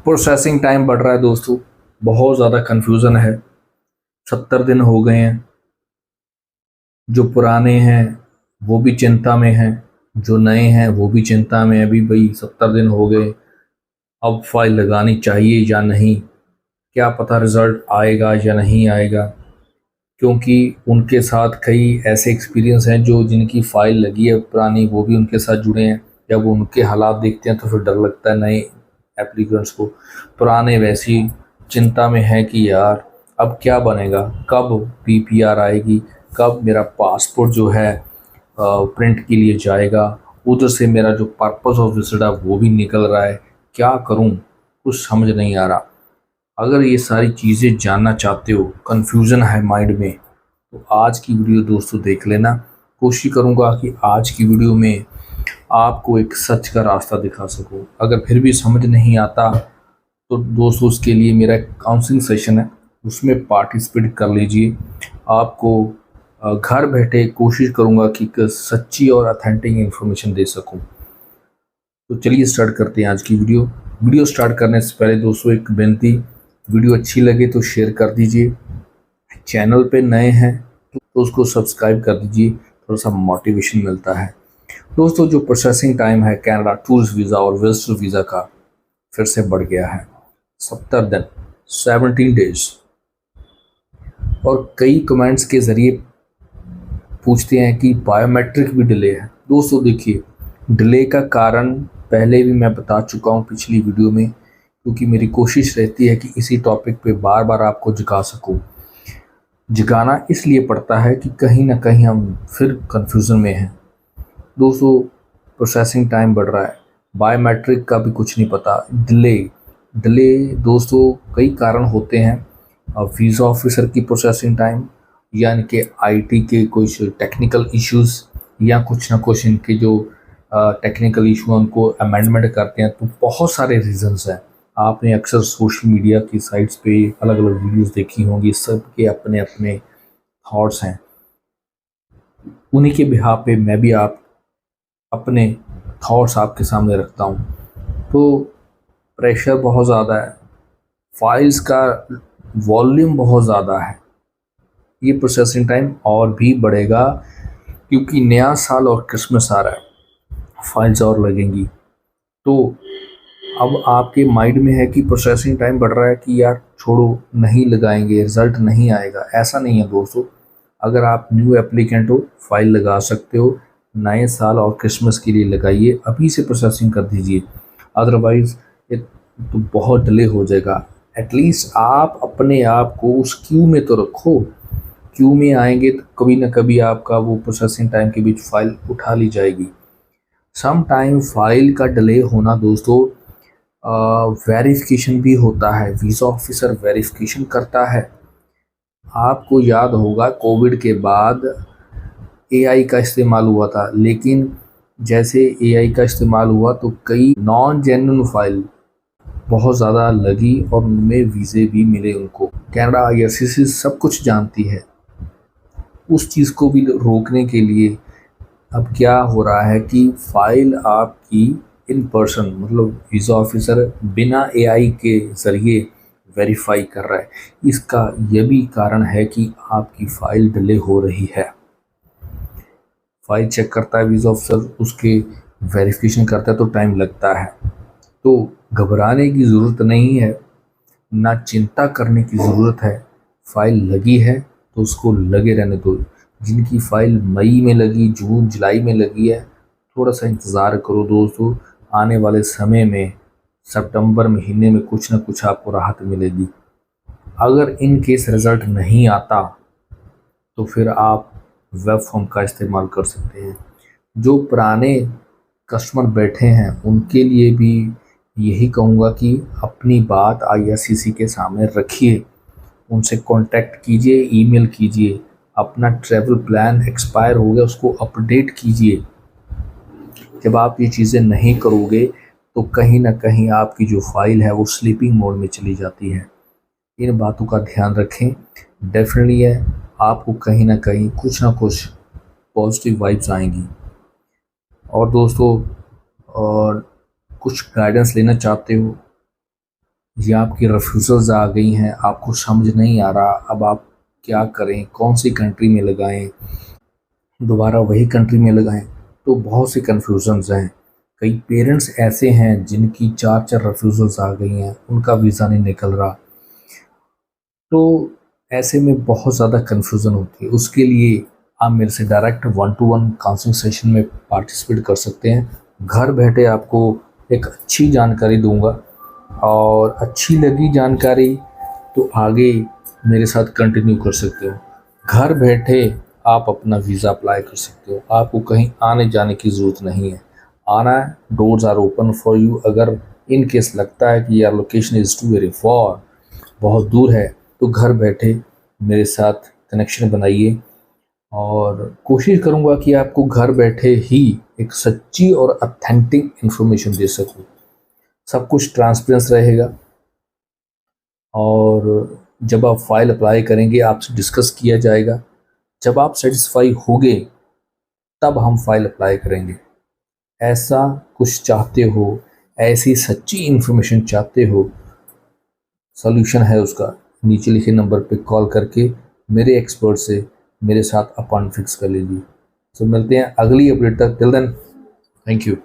Processing time बढ़ रहा है दोस्तों, बहुत ज़्यादा कन्फ्यूज़न है। 70 दिन हो गए हैं। जो पुराने हैं वो भी चिंता में हैं, जो नए हैं वो भी चिंता में हैं। अभी भाई 70 दिन हो गए, अब फाइल लगानी चाहिए या नहीं, क्या पता रिज़ल्ट आएगा या नहीं आएगा। क्योंकि उनके साथ कई ऐसे एक्सपीरियंस हैं जो जिनकी फ़ाइल लगी है पुरानी, वो भी उनके साथ जुड़े हैं। जब उनके हालात देखते हैं तो फिर डर लगता है नए एप्लीकेंट्स को। पुराने वैसी चिंता में है कि यार अब क्या बनेगा, कब पीपीआर आएगी, कब मेरा पासपोर्ट जो है प्रिंट के लिए जाएगा, उधर से मेरा जो पर्पस ऑफ विजिट है वो भी निकल रहा है, क्या करूं, कुछ समझ नहीं आ रहा। अगर ये सारी चीज़ें जानना चाहते हो, कन्फ्यूज़न है माइंड में, तो आज की वीडियो दोस्तों देख लेना। कोशिश करूँगा कि आज की वीडियो में आपको एक सच का रास्ता दिखा सकूं। अगर फिर भी समझ नहीं आता तो दोस्तों उसके लिए मेरा काउंसलिंग सेशन है, उसमें पार्टिसिपेट कर लीजिए। आपको घर बैठे कोशिश करूँगा कि एक सच्ची और अथेंटिक इन्फॉर्मेशन दे सकूँ। तो चलिए स्टार्ट करते हैं आज की वीडियो स्टार्ट करने से पहले दोस्तों एक विनती, वीडियो अच्छी लगे तो शेयर कर दीजिए। चैनल पे नए हैं तो उसको सब्सक्राइब कर दीजिए, थोड़ा सा मोटिवेशन मिलता है। दोस्तों जो प्रोसेसिंग टाइम है कनाडा टूरिस्ट वीज़ा और विजिटर वीज़ा का फिर से बढ़ गया है। 70 दिन, 17 डेज। और कई कमेंट्स के ज़रिए पूछते हैं कि बायोमेट्रिक भी डिले है। दोस्तों देखिए, डिले का कारण पहले भी मैं बता चुका हूँ पिछली वीडियो में, क्योंकि मेरी कोशिश रहती है कि इसी टॉपिक पे बार बार आपको जगा सकूँ। जगाना इसलिए पड़ता है कि कहीं ना कहीं हम फिर कंफ्यूजन में हैं। दोस्तों प्रोसेसिंग टाइम बढ़ रहा है, बायोमेट्रिक का भी कुछ नहीं पता। डिले दोस्तों कई कारण होते हैं। वीज़ा ऑफिसर की प्रोसेसिंग टाइम, यानी कि आईटी के कुछ टेक्निकल इश्यूज़, या कुछ ना कुछ इनके जो टेक्निकल इशू हैं उनको अमेंडमेंट करते हैं। तो बहुत सारे रीज़न्स हैं। आपने अक्सर सोशल मीडिया की साइट्स पे अलग अलग वीडियोस देखी होंगी, सब के अपने अपने थॉट्स हैं। उन्हीं के बिहाफ पे मैं भी अपने थॉट्स आपके सामने रखता हूँ। तो प्रेशर बहुत ज़्यादा है, फाइल्स का वॉल्यूम बहुत ज़्यादा है, ये प्रोसेसिंग टाइम और भी बढ़ेगा क्योंकि नया साल और क्रिसमस आ रहा है, फाइल्स और लगेंगी। तो अब आपके माइंड में है कि प्रोसेसिंग टाइम बढ़ रहा है कि यार छोड़ो, नहीं लगाएंगे, रिज़ल्ट नहीं आएगा। ऐसा नहीं है दोस्तों। अगर आप न्यू एप्लीकेंट हो, फाइल लगा सकते हो। नए साल और क्रिसमस के लिए लगाइए, अभी से प्रोसेसिंग कर दीजिए, अदरवाइज़ ये तो बहुत डिले हो जाएगा। एटलीस्ट आप अपने आप को उस क्यू में तो रखो। क्यू में आएंगे तो कभी ना कभी आपका वो प्रोसेसिंग टाइम के बीच फाइल उठा ली जाएगी। सम टाइम फाइल का डिले होना दोस्तों वेरिफिकेशन भी होता है, वीज़ा ऑफिसर वेरिफिकेशन करता है। आपको याद होगा कोविड के बाद एआई का इस्तेमाल हुआ था, लेकिन जैसे एआई का इस्तेमाल हुआ तो कई नॉन जेन्युइन फाइल बहुत ज़्यादा लगी और उनमें वीज़े भी मिले उनको। कनाडा आईआरसीसी सब कुछ जानती है। उस चीज़ को भी रोकने के लिए अब क्या हो रहा है कि फ़ाइल आपकी इन पर्सन, मतलब वीज़ा ऑफिसर बिना एआई के ज़रिए वेरीफाई कर रहा है। इसका यह भी कारण है कि आपकी फ़ाइल डिले हो रही है। फ़ाइल चेक करता है वीज़ा ऑफिसर, उसके वेरिफिकेशन करता है तो टाइम लगता है। तो घबराने की ज़रूरत नहीं है, ना चिंता करने की ज़रूरत है। फ़ाइल लगी है तो उसको लगे रहने दो। जिनकी फ़ाइल मई में लगी, जून जुलाई में लगी है, थोड़ा सा इंतज़ार करो दोस्तों। आने वाले समय में सितंबर महीने में कुछ ना कुछ आपको राहत मिलेगी। अगर इन केस रिज़ल्ट नहीं आता तो फिर आप वेब फॉर्म का इस्तेमाल कर सकते हैं। जो पुराने कस्टमर बैठे हैं उनके लिए भी यही कहूँगा कि अपनी बात आईआरसीसी के सामने रखिए, उनसे कांटेक्ट कीजिए, ईमेल कीजिए। अपना ट्रैवल प्लान एक्सपायर हो गया उसको अपडेट कीजिए। जब आप ये चीज़ें नहीं करोगे तो कहीं ना कहीं आपकी जो फाइल है वो स्लीपिंग मोड में चली जाती है। इन बातों का ध्यान रखें। डेफिनेटली है, आपको कहीं ना कहीं कुछ ना कुछ पॉजिटिव वाइब्स आएंगी। और दोस्तों, और कुछ गाइडेंस लेना चाहते हो या आपकी रिफ्यूज़ल्स आ गई हैं, आपको समझ नहीं आ रहा अब आप क्या करें, कौन सी कंट्री में लगाएं, दोबारा वही कंट्री में लगाएं, तो बहुत सी कन्फ्यूजन्स हैं। कई पेरेंट्स ऐसे हैं जिनकी 4-4 रिफ्यूज़ल्स आ गई हैं, उनका वीज़ा नहीं निकल रहा। तो ऐसे में बहुत ज़्यादा कन्फ्यूज़न होती है। उसके लिए आप मेरे से डायरेक्ट 1-to-1 काउंसलिंग सेशन में पार्टिसिपेट कर सकते हैं। घर बैठे आपको एक अच्छी जानकारी दूंगा, और अच्छी लगी जानकारी तो आगे मेरे साथ कंटिन्यू कर सकते हो। घर बैठे आप अपना वीज़ा अप्लाई कर सकते हो, आपको कहीं आने जाने की ज़रूरत नहीं है। आना है, doors are open for you. अगर इन केस लगता है कि यार location is too very far, बहुत दूर है, तो घर बैठे मेरे साथ कनेक्शन बनाइए, और कोशिश करूँगा कि आपको घर बैठे ही एक सच्ची और ऑथेंटिक इन्फॉर्मेशन दे सकूँ। सब कुछ ट्रांसपेरेंस रहेगा, और जब आप फाइल अप्लाई करेंगे आपसे डिस्कस किया जाएगा। जब आप सेटिस्फाई होगे तब हम फाइल अप्लाई करेंगे। ऐसा कुछ चाहते हो, ऐसी सच्ची इन्फॉर्मेशन चाहते हो, सॉल्यूशन है उसका। नीचे लिखे नंबर पे कॉल करके मेरे एक्सपर्ट से मेरे साथ अपॉइंट फिक्स कर लीजिए। तो मिलते हैं अगली अपडेट तक। Till then, thank you.